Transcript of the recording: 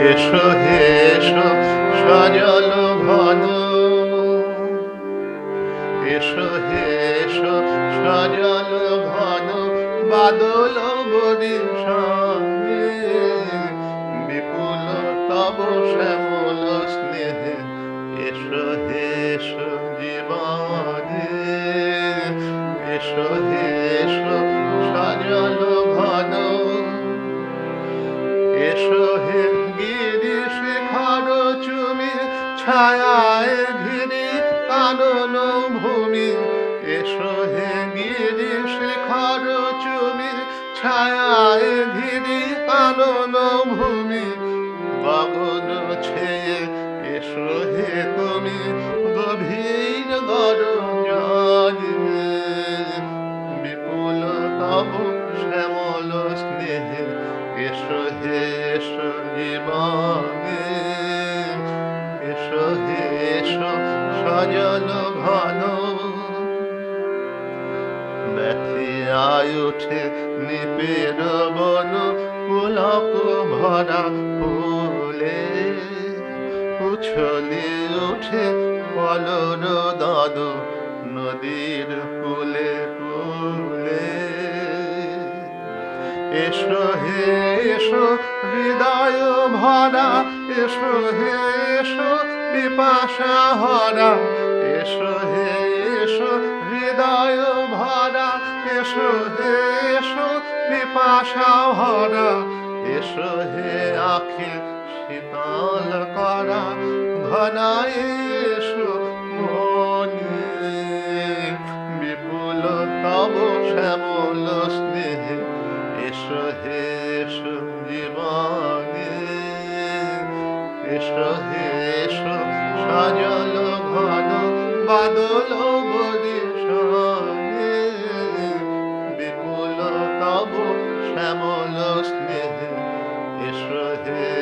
এসো হে এসো সজল ঘন, এসো হে এসো সজল ঘন বাদল বরিশানে, বিপুল তব শ্যামল স্নেহে এসো হে এসো জীবনে, এসো হে এসো সজল ঘন, এসো হে গিরি শিখর চুমি ছায়ায় ঘিরি কানন ভূমি, এসো হে গিরি শিখর চুমি ছায়ায় ঘিরি কানন ভূমি, গগন ছেয়ে এসো হে তুমি গভীর গরজনে, বিপুল তব শ্যামল স্নেহে এসো হে এসো জীবনে, এসো হে এসো সজল ঘন। ব্যথিয়ায় ওঠে নিপের বন পুলক ভরা ফুলে, উছলে ওঠে পলর দদ নদীর কূলে কূলে, এসো হে এসো হৃদয় ভরা, এসো হে এসো পিপাসা হরা, এসো হে এসো হৃদয় ভরা, এসো হে এসো পিপাসা ভরা, এসো হে আখি শীতল করা ঘনায় এসো মনে, বিপুল তব শ্যামল স্নেহে এসো হে এসো জীবনে, এসো হে এসো সজল ঘন বাদল বরিশানে, বিপুল তব শ্যামল স্নেহে এসো হে